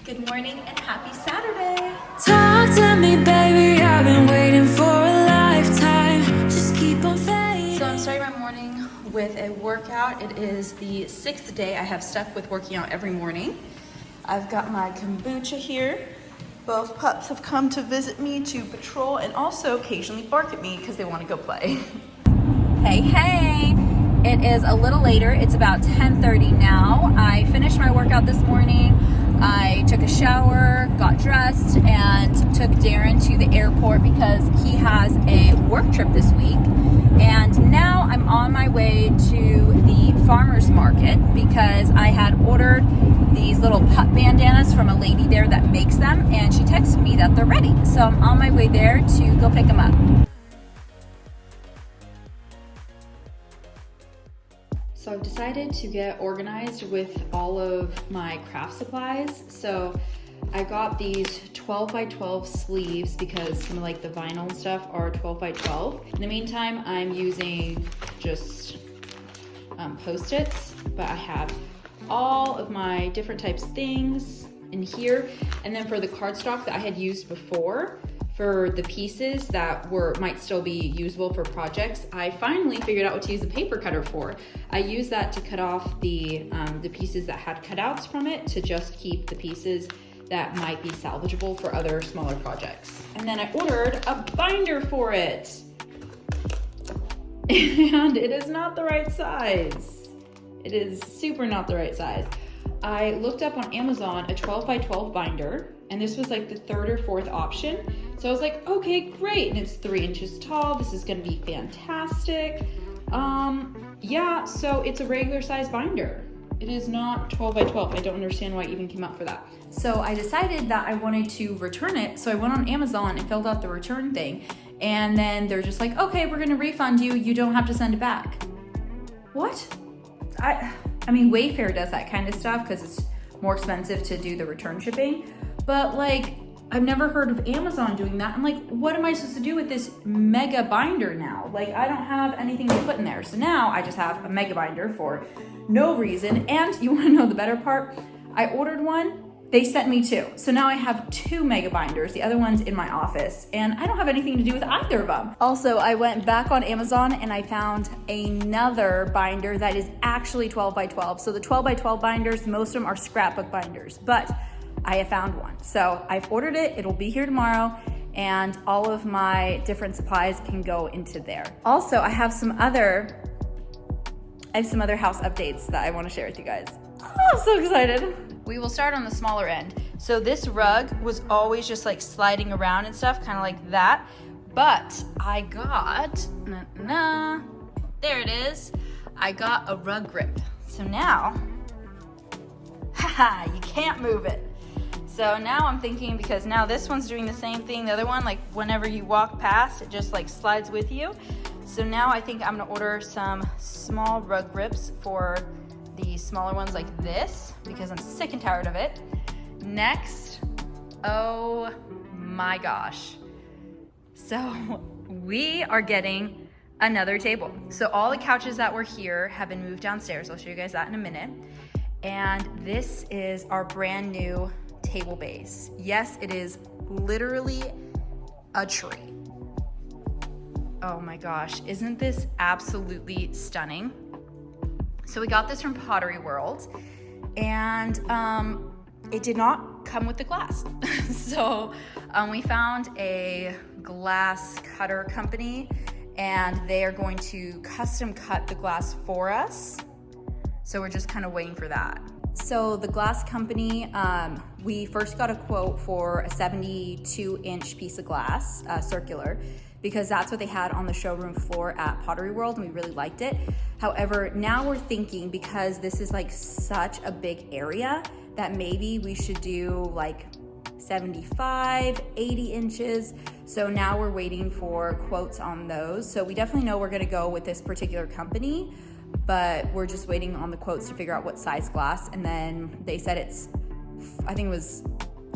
Good morning and happy Saturday. Talk to me, baby, I've been waiting for a lifetime. Just keep on fading. So I'm starting my morning with a workout. It is the 6th day I have stuck with working out every morning. I've got my kombucha here. Both pups have come to visit me to patrol and also occasionally bark at me because they want to go play. Hey. It is a little later. It's about 10:30 now. I finished my workout this morning. I took a shower, got dressed, and took Darren to the airport because he has a work trip this week. And now I'm on my way to the farmer's market because I had ordered these little pup bandanas from a lady there that makes them, and she texted me that they're ready. So I'm on my way there to go pick them up. So I've decided to get organized with all of my craft supplies. So I got these 12 by 12 sleeves because some of like the vinyl and stuff are 12 by 12. In the meantime, I'm using just Post-its, but I have all of my different types of things in here. And then for the cardstock that I had used before, for the pieces that might still be usable for projects, I finally figured out what to use a paper cutter for. I used that to cut off the pieces that had cutouts from it to just keep the pieces that might be salvageable for other smaller projects. And then I ordered a binder for it. And it is not the right size. It is super not the right size. I looked up on Amazon a 12 by 12 binder, and this was like the third or fourth option. So I was like, okay, great. And it's 3 inches tall. This is gonna be fantastic. Yeah, so it's a regular size binder. It is not 12 by 12. I don't understand why it even came out for that. So I decided that I wanted to return it. So I went on Amazon and filled out the return thing. And then they're just like, okay, we're gonna refund you. You don't have to send it back. What? I mean, Wayfair does that kind of stuff because it's more expensive to do the return shipping. But like, I've never heard of Amazon doing that. I'm like, what am I supposed to do with this mega binder now? Like, I don't have anything to put in there. So now I just have a mega binder for no reason. And you wanna know the better part? I ordered one, they sent me 2. So now I have 2 mega binders. The other one's in my office and I don't have anything to do with either of them. Also, I went back on Amazon and I found another binder that is actually 12 by 12. So the 12 by 12 binders, most of them are scrapbook binders, but I have found one. So I've ordered it, it'll be here tomorrow, and all of my different supplies can go into there. Also, I have some other house updates that I wanna share with you guys. Oh, I'm so excited. We will start on the smaller end. So this rug was always just like sliding around and stuff, kind of like that. But I got, there it is. I got a rug grip. So now, haha, you can't move it. So now I'm thinking, because now this one's doing the same thing, the other one, like whenever you walk past, it just like slides with you. So now I think I'm gonna order some small rug grips for the smaller ones like this, because I'm sick and tired of it. Next, oh my gosh. So we are getting another table. So all the couches that were here have been moved downstairs. I'll show you guys that in a minute. And this is our brand new table base. Yes, it is literally a tree. Oh my gosh, isn't this absolutely stunning? So we got this from Pottery World, and it did not come with the glass. So we found a glass cutter company, and they are going to custom cut the glass for us. So we're just kind of waiting for that. So the glass company, we first got a quote for a 72-inch piece of glass, circular, because that's what they had on the showroom floor at Pottery World, and we really liked it. However, now we're thinking, because this is like such a big area, that maybe we should do like 75, 80 inches. So now we're waiting for quotes on those. So we definitely know we're gonna go with this particular company, but we're just waiting on the quotes to figure out what size glass. And then they said it's, I think it was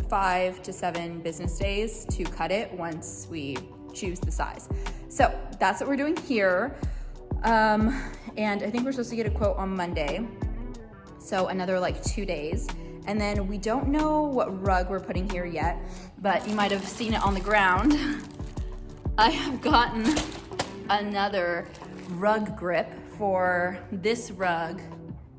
5 to 7 business days to cut it once we choose the size. So that's what we're doing here. And I think we're supposed to get a quote on Monday. So another like 2 days. And then we don't know what rug we're putting here yet, but you might have seen it on the ground. I have gotten another rug grip for this rug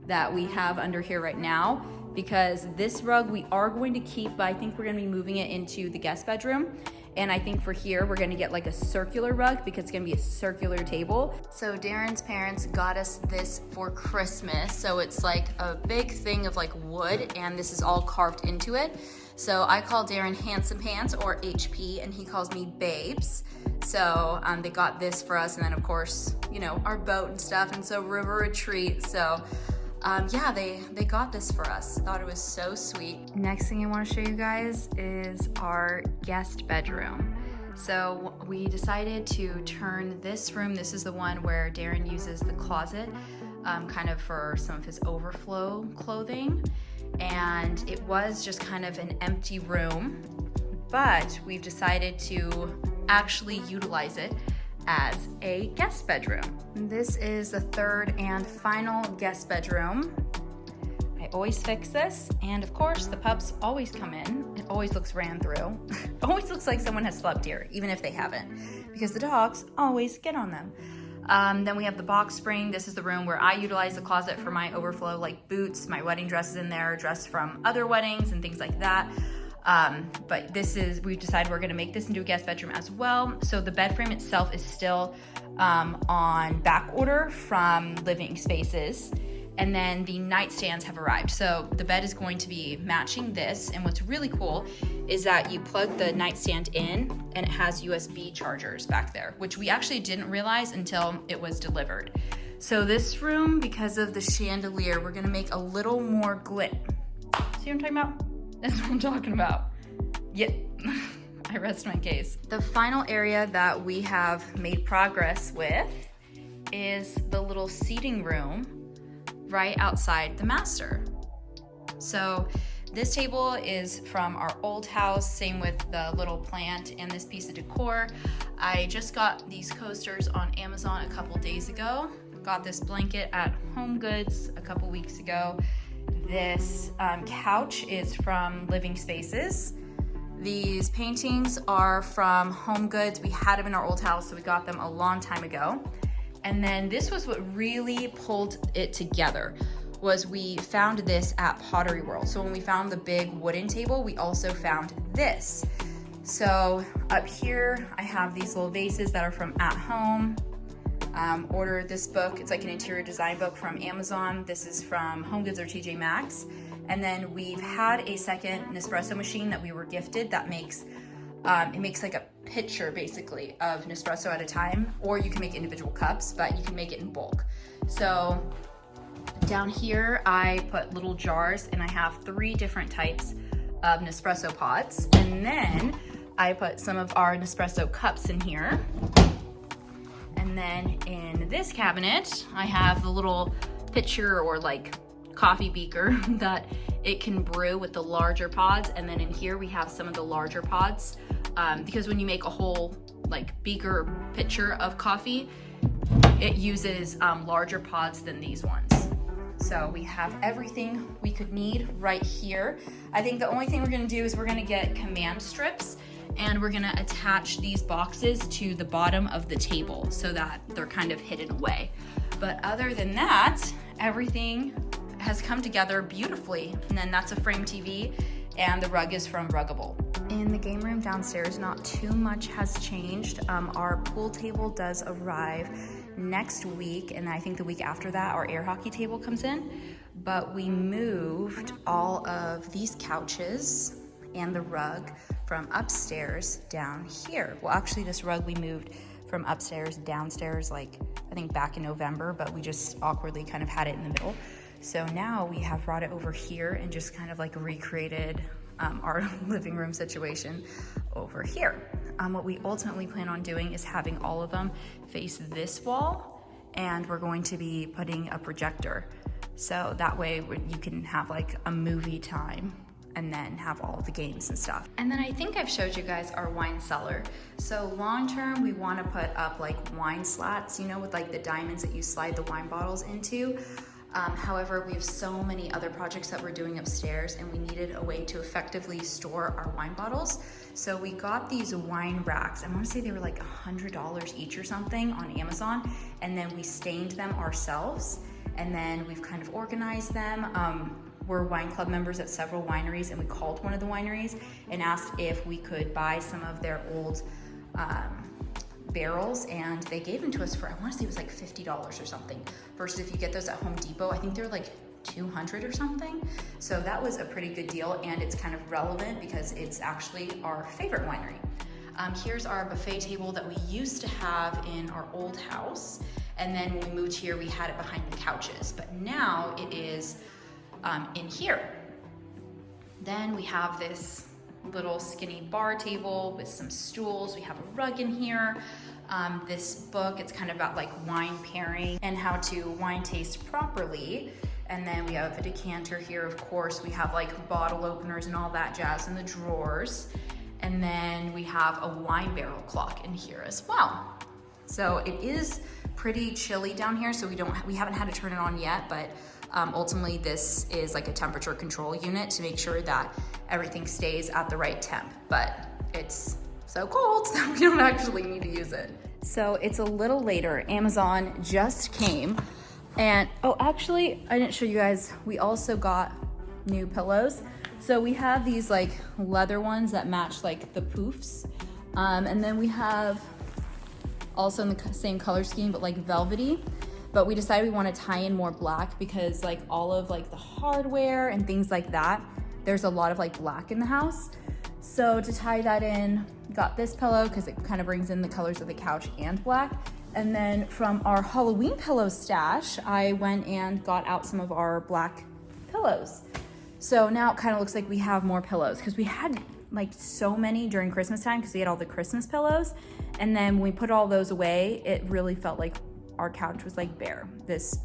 that we have under here right now, because this rug we are going to keep, but I think we're gonna be moving it into the guest bedroom. And I think for here, we're gonna get like a circular rug because it's gonna be a circular table. So Darren's parents got us this for Christmas. So it's like a big thing of like wood, and this is all carved into it. So I call Darren Handsome Pants, or HP, and he calls me Babes. So they got this for us, and then of course, you know, our boat and stuff, and so River Retreat. So yeah, they got this for us. Thought it was so sweet. Next thing I want to show you guys is our guest bedroom. So we decided to turn this room, this is the one where Darren uses the closet kind of for some of his overflow clothing. And it was just kind of an empty room, but we've decided to actually utilize it as a guest bedroom. This is the third and final guest bedroom. I always fix this, and of course the pups always come in. It always looks ran through. It always looks like someone has slept here, even if they haven't, because the dogs always get on them. Then we have the box spring. This is the room where I utilize the closet for my overflow, like boots, my wedding dresses in there, dress from other weddings and things like that. But we've decided we're gonna make this into a guest bedroom as well. So the bed frame itself is still on back order from Living Spaces. And then the nightstands have arrived. So the bed is going to be matching this. And what's really cool is that you plug the nightstand in and it has USB chargers back there, which we actually didn't realize until it was delivered. So this room, because of the chandelier, we're gonna make a little more glint. See what I'm talking about? That's what I'm talking about. Yeah, I rest my case. The final area that we have made progress with is the little seating room right outside the master. So this table is from our old house, same with the little plant and this piece of decor. I just got these coasters on Amazon a couple days ago. Got this blanket at Home Goods a couple weeks ago. This couch is from Living Spaces. These paintings are from Home Goods. We had them in our old house, so we got them a long time ago. And then this was what really pulled it together, was we found this at Pottery World. So when we found the big wooden table, we also found this. So up here, I have these little vases that are from At Home. Ordered this book. It's like an interior design book from Amazon. This is from Home Goods or TJ Maxx. And then we've had a second Nespresso machine that we were gifted that makes, it makes like a pitcher basically of Nespresso at a time, or you can make individual cups, but you can make it in bulk. So down here, I put little jars and I have 3 different types of Nespresso pods. And then I put some of our Nespresso cups in here. And then in this cabinet, I have the little pitcher or like coffee beaker that it can brew with the larger pods. And then in here we have some of the larger pods because when you make a whole like beaker pitcher of coffee, it uses larger pods than these ones. So we have everything we could need right here. I think the only thing we're gonna do is we're gonna get command strips and we're gonna attach these boxes to the bottom of the table so that they're kind of hidden away. But other than that, everything has come together beautifully. And then that's a frame TV and the rug is from Ruggable. In the game room downstairs, not too much has changed. Our pool table does arrive next week, and I think the week after that, our air hockey table comes in. But we moved all of these couches and the rug from upstairs down here. Well, actually this rug we moved from upstairs downstairs, like I think back in November, but we just awkwardly kind of had it in the middle. So now we have brought it over here and just kind of like recreated our living room situation over here. What we ultimately plan on doing is having all of them face this wall, and we're going to be putting a projector. So that way you can have like a movie time and then have all the games and stuff. And then I think I've showed you guys our wine cellar. So long term, we want to put up like wine slats, you know, with like the diamonds that you slide the wine bottles into. However, we have so many other projects that we're doing upstairs and we needed a way to effectively store our wine bottles. So we got these wine racks. I want to say they were like $100 each or something on Amazon. And then we stained them ourselves. And then we've kind of organized them. We're wine club members at several wineries, and we called one of the wineries and asked if we could buy some of their old barrels, and they gave them to us for, I want to say it was like $50 or something, versus if you get those at Home Depot, I think they're like 200 or something. So that was a pretty good deal, and it's kind of relevant because it's actually our favorite winery. Here's our buffet table that we used to have in our old house, and then when we moved here we had it behind the couches, but now it is in here. Then we have this little skinny bar table with some stools. We have a rug in here. This book, it's kind of about like wine pairing and how to wine taste properly. And then we have a decanter here, of course. We have like bottle openers and all that jazz in the drawers. And then we have a wine barrel clock in here as well. So it is pretty chilly down here, so we haven't had to turn it on yet, but ultimately this is like a temperature control unit to make sure that everything stays at the right temp, but it's so cold that we don't actually need to use it. So it's a little later. Amazon just came, and oh, actually I didn't show you guys, we also got new pillows. So we have these like leather ones that match like the poofs, and then we have also in the same color scheme but like velvety. But we decided we want to tie in more black because like all of like the hardware and things like that, there's a lot of like black in the house. So to tie that in, got this pillow because it kind of brings in the colors of the couch and black. And then from our Halloween pillow stash, I went and got out some of our black pillows. So now it kind of looks like we have more pillows because we had like so many during Christmas time because we had all the Christmas pillows. And then when we put all those away, it really felt like our couch was like bare. This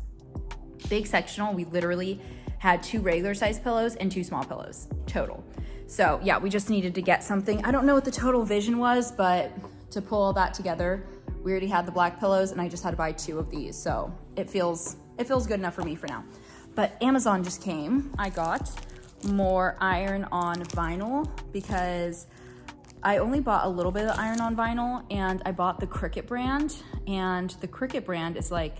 big sectional, we literally had 2 regular size pillows and 2 small pillows total. So yeah, we just needed to get something. I don't know what the total vision was, but to pull all that together, we already had the black pillows and I just had to buy 2 of these. So it feels good enough for me for now. But Amazon just came. I got more iron-on vinyl because I only bought a little bit of iron-on vinyl, and I bought the Cricut brand, and the Cricut brand is like,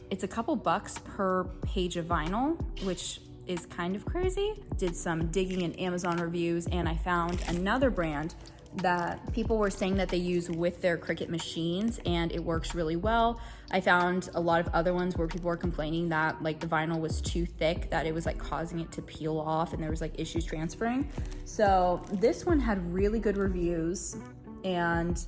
it's a couple bucks per page of vinyl, which is kind of crazy. Did some digging in Amazon reviews, and I found another brand that people were saying that they use with their Cricut machines, and it works really well. I found a lot of other ones where people were complaining that like the vinyl was too thick, that it was like causing it to peel off and there was like issues transferring. So this one had really good reviews, and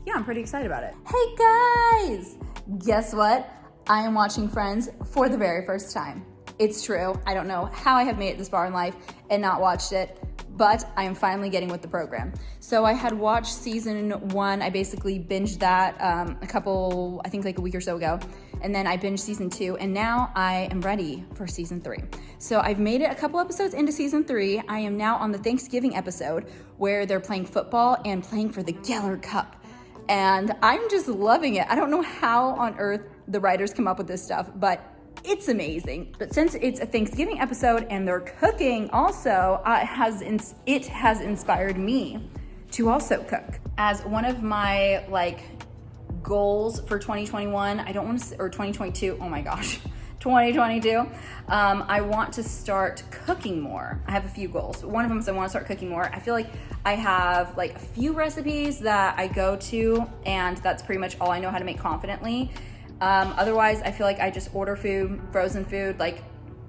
yeah, I'm pretty excited about it. Hey guys, guess what? I am watching Friends for the very first time. It's true. I don't know how I have made it this far in life and not watched it, but I am finally getting with the program. So I had watched season 1. I basically binged that I think like a week or so ago. And then I binged season 2, and now I am ready for season 3. So I've made it a couple episodes into season 3. I am now on the Thanksgiving episode where they're playing football and playing for the Geller Cup. And I'm just loving it. I don't know how on earth the writers come up with this stuff, but it's amazing. But since it's a Thanksgiving episode and they're cooking also, it has inspired me to also cook. As one of my like goals for 2021, or 2022, oh my gosh, 2022, I want to start cooking more. I have a few goals. One of them is I want to start cooking more. I feel like I have like a few recipes that I go to, and that's pretty much all I know how to make confidently. Otherwise, I feel like I just order food, frozen food,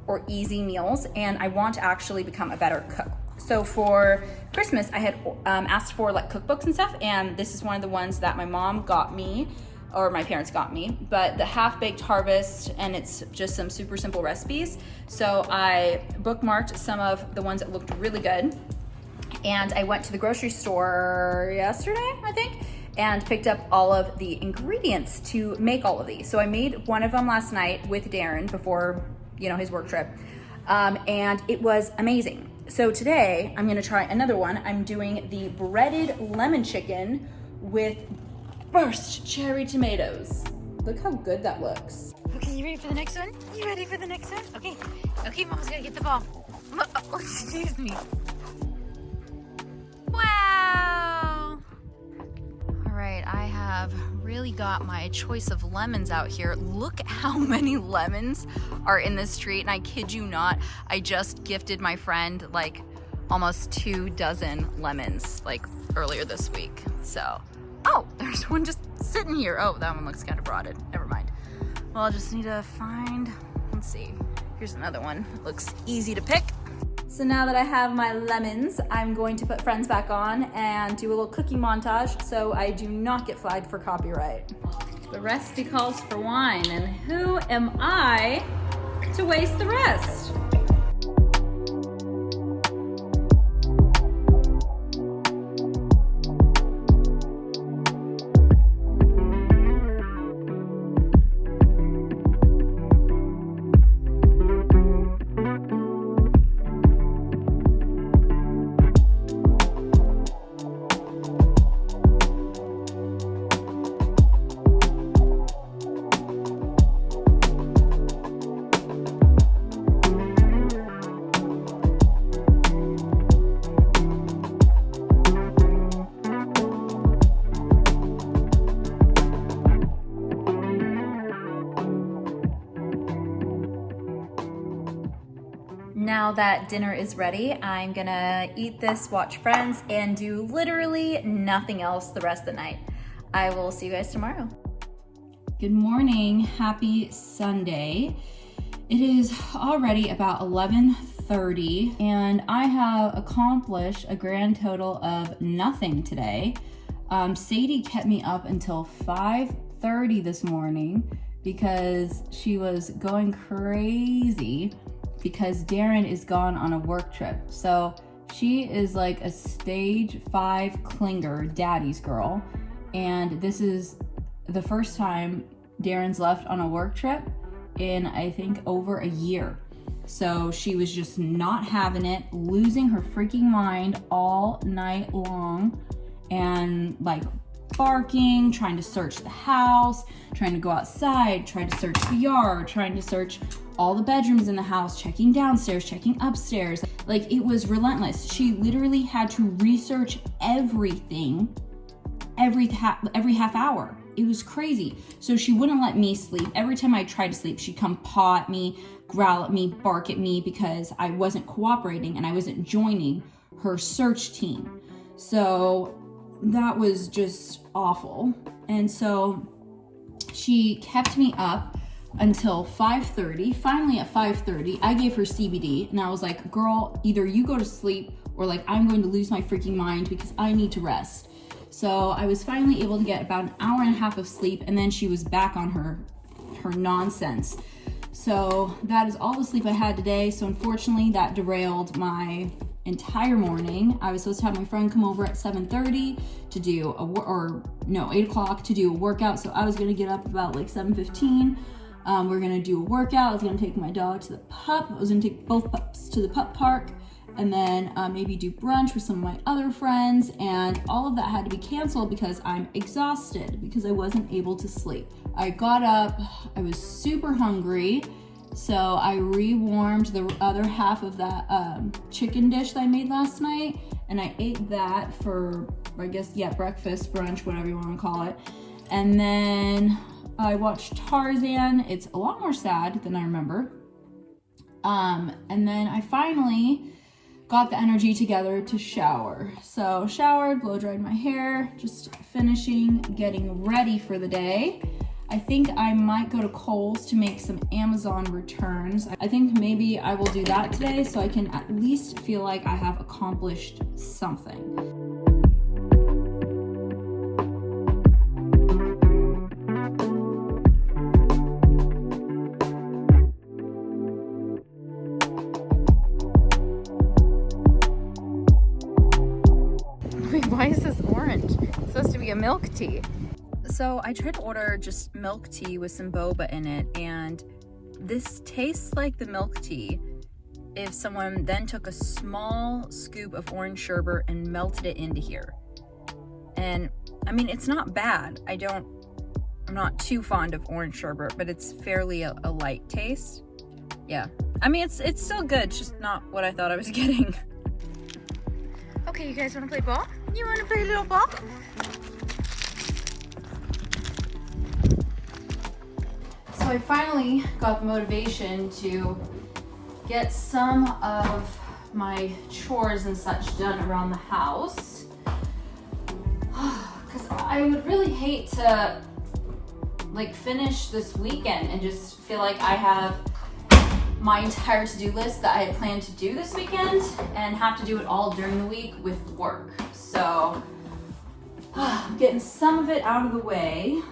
or easy meals, and I want to actually become a better cook. So for Christmas, I had asked for like cookbooks and stuff, and this is one of the ones that my mom got me, or my parents got me, but the Half-Baked Harvest, and it's just some super simple recipes. So I bookmarked some of the ones that looked really good, and I went to the grocery store yesterday, I think, and picked up all of the ingredients to make all of these. So I made one of them last night with Darren before, his work trip, and it was amazing. So today I'm gonna try another one. I'm doing the breaded lemon chicken with burst cherry tomatoes. Look how good that looks. Okay, you ready for the next one? You ready for the next one? Okay. Okay, Mom's gonna get the ball. Oh, excuse me. Wow. All right, I have really got my choice of lemons out here. Look how many lemons are in this tree, and I kid you not, I just gifted my friend like almost 2 dozen lemons like earlier this week. So, oh, there's one just sitting here. Oh, that one looks kind of rotted. Never mind. Well, I'll just need to find, let's see. Here's another one. It looks easy to pick. So now that I have my lemons, I'm going to put Friends back on and do a little cooking montage so I do not get flagged for copyright. The recipe calls for wine, and who am I to waste the rest? Now that dinner is ready, I'm gonna eat this, watch Friends, and do literally nothing else the rest of the night. I will see you guys tomorrow. Good morning, happy Sunday. It is already about 11:30 and I have accomplished a grand total of nothing today. Sadie kept me up until 5:30 this morning because she was going crazy because Darren is gone on a work trip. So she is like a stage 5 clinger, daddy's girl. And this is the first time Darren's left on a work trip in, I think, over a year. So she was just not having it, losing her freaking mind all night long, and like barking, trying to search the house, trying to go outside, trying to search the yard, trying to search all the bedrooms in the house, checking downstairs, checking upstairs. Like, it was relentless. She literally had to research everything every half hour. It was crazy. So she wouldn't let me sleep. Every time I tried to sleep, she'd come paw at me, growl at me, bark at me because I wasn't cooperating and I wasn't joining her search team. So that was just awful. And so she kept me up until 5:30. Finally at 5:30, I gave her CBD and I was like, girl, either you go to sleep or like I'm going to lose my freaking mind because I need to rest. So I was finally able to get about an hour and a half of sleep, and then she was back on her nonsense. So that is all the sleep I had today. So unfortunately that derailed my entire morning. I was supposed to have my friend come over at 7:30 to do 8 o'clock to do a workout. So I was gonna get up about like 7:15. We're gonna do a workout. I was gonna take my dog to the pup. I was gonna take both pups to the pup park, and then maybe do brunch with some of my other friends, and all of that had to be canceled because I'm exhausted because I wasn't able to sleep. I got up, I was super hungry, so I rewarmed the other half of that chicken dish that I made last night, and I ate that for, I guess, breakfast, brunch, whatever you want to call it. And then I watched Tarzan. It's a lot more sad than I remember. And then I finally got the energy together to shower. So showered, blow dried my hair, just finishing getting ready for the day. I think I might go to Kohl's to make some Amazon returns. I think maybe I will do that today so I can at least feel like I have accomplished something. Wait, why is this orange? It's supposed to be a milk tea. So I tried to order just milk tea with some boba in it, and this tastes like the milk tea if someone then took a small scoop of orange sherbet and melted it into here. And I mean, it's not bad. I'm I'm not too fond of orange sherbet, but it's fairly a light taste. Yeah, I mean, it's still good, it's just not what I thought I was getting. Okay, you guys wanna play ball? You wanna play a little ball? So I finally got the motivation to get some of my chores and such done around the house. Because I would really hate to like finish this weekend and just feel like I have my entire to-do list that I had planned to do this weekend and have to do it all during the week with work. So getting some of it out of the way.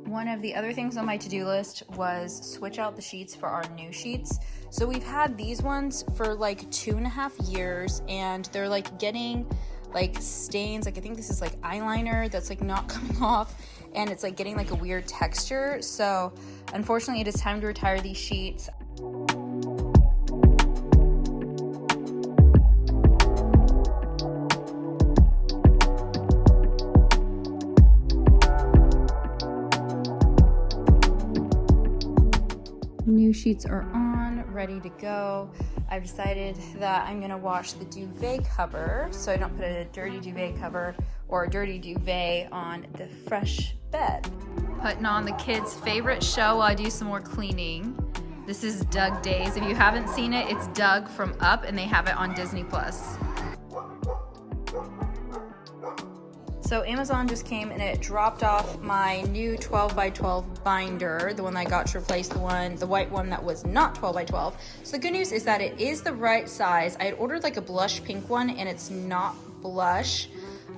One of the other things on my to-do list was switch out the sheets for our new sheets. So we've had these ones for like 2.5 years and they're like getting like stains. Like I think this is like eyeliner that's like not coming off and it's like getting like a weird texture. So unfortunately it is time to retire these sheets. New sheets are on, ready to go. I've decided that I'm gonna wash the duvet cover so I don't put a dirty duvet cover or a dirty duvet on the fresh bed. Putting on the kids' favorite show while I do some more cleaning. This is Doug Days. If you haven't seen it, it's Doug from Up and they have it on Disney+. So Amazon just came and it dropped off my new 12x12 binder, the one that I got to replace the white one that was not 12x12. So the good news is that it is the right size. I had ordered like a blush pink one and it's not blush.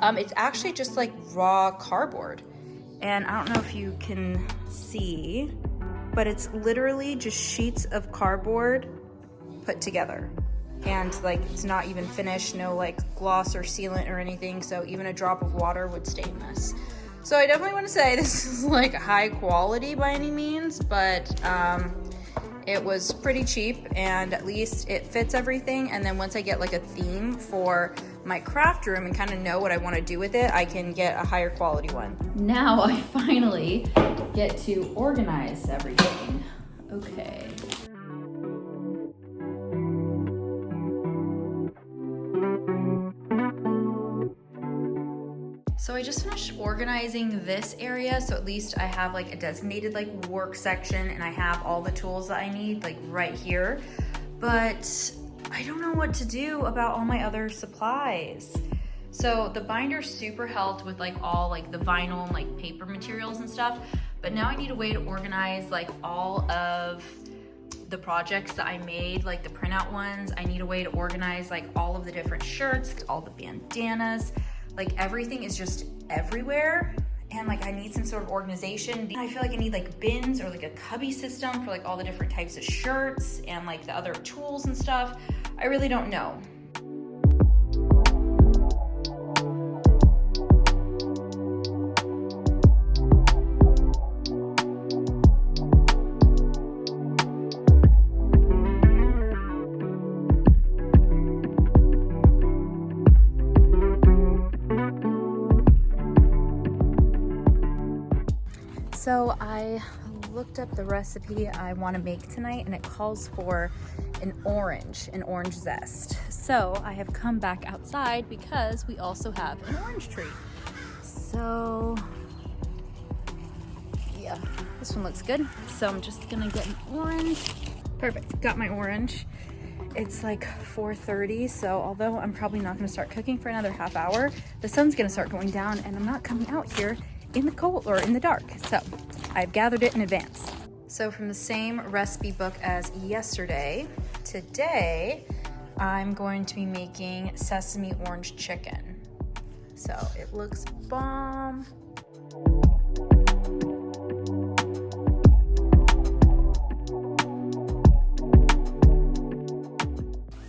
It's actually just like raw cardboard. And I don't know if you can see, but it's literally just sheets of cardboard put together. And like it's not even finished, no like gloss or sealant or anything, so even a drop of water would stain this. So I definitely want to say this is like high quality by any means, but it was pretty cheap and at least it fits everything. And then once I get like a theme for my craft room and kind of know what I want to do with it, I can get a higher quality one. Now I finally get to organize everything. Okay. So I just finished organizing this area, so at least I have like a designated like work section and I have all the tools that I need like right here. But I don't know what to do about all my other supplies. So the binder super helped with like all like the vinyl and like paper materials and stuff, but now I need a way to organize like all of the projects that I made, like the printout ones. I need a way to organize like all of the different shirts, all the bandanas. Like everything is just everywhere and like I need some sort of organization. I feel like I need like bins or like a cubby system for like all the different types of shirts and like the other tools and stuff. I really don't know. So I looked up the recipe I want to make tonight and it calls for an orange zest. So I have come back outside because we also have an orange tree. So yeah, this one looks good. So I'm just gonna get an orange. Perfect, got my orange. It's like 4:30, so although I'm probably not gonna start cooking for another half hour, the sun's gonna start going down and I'm not coming out here in the cold or in the dark. So I've gathered it in advance. So from the same recipe book as yesterday, today I'm going to be making sesame orange chicken. So it looks bomb.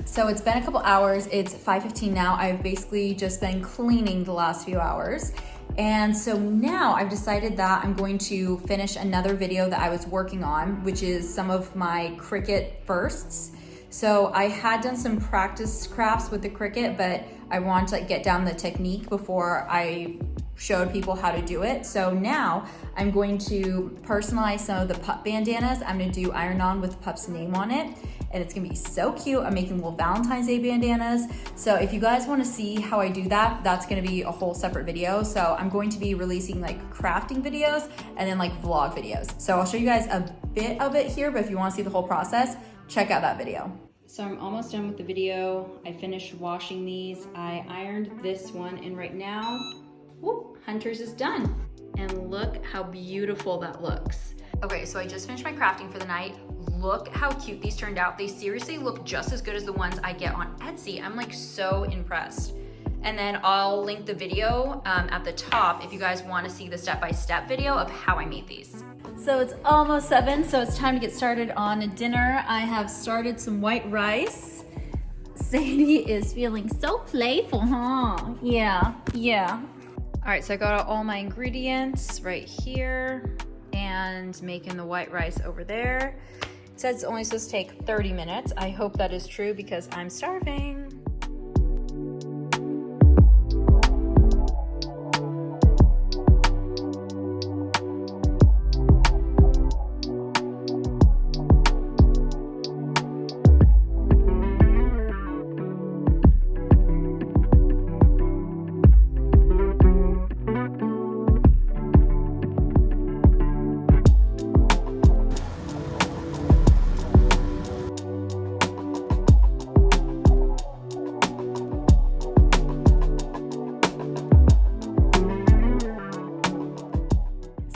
So it's been a couple hours, it's 5:15 now. I've basically just been cleaning the last few hours. And so now I've decided that I'm going to finish another video that I was working on, which is some of my Cricut firsts. So I had done some practice crafts with the Cricut, but I want to get down the technique before I showed people how to do it. So now I'm going to personalize some of the pup bandanas. I'm gonna do iron-on with the pup's name on it, and it's gonna be so cute. I'm making little Valentine's Day bandanas. So if you guys wanna see how I do that, that's gonna be a whole separate video. So I'm going to be releasing like crafting videos and then like vlog videos. So I'll show you guys a bit of it here, but if you wanna see the whole process, check out that video. So I'm almost done with the video. I finished washing these. I ironed this one, and right now, whoop, Hunter's is done. And look how beautiful that looks. Okay, so I just finished my crafting for the night. Look how cute these turned out. They seriously look just as good as the ones I get on Etsy. I'm like so impressed. And then I'll link the video at the top if you guys want to see the step-by-step video of how I made these. So it's almost 7, so it's time to get started on dinner. I have started some white rice. Sadie is feeling so playful, huh? Yeah. All right, so I got all my ingredients right here and making the white rice over there. It says it's only supposed to take 30 minutes. I hope that is true because I'm starving.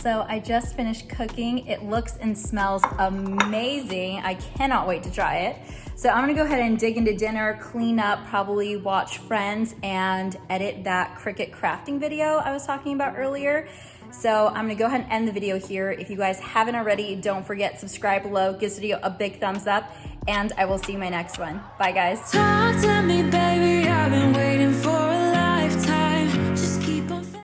So I just finished cooking. It looks and smells amazing. I cannot wait to try it. So I'm gonna go ahead and dig into dinner, clean up, probably watch Friends, and edit that Cricut crafting video I was talking about earlier. So I'm gonna go ahead and end the video here. If you guys haven't already, don't forget, subscribe below, give this video a big thumbs up, and I will see you in my next one. Bye guys. Talk to me, baby, I've been waiting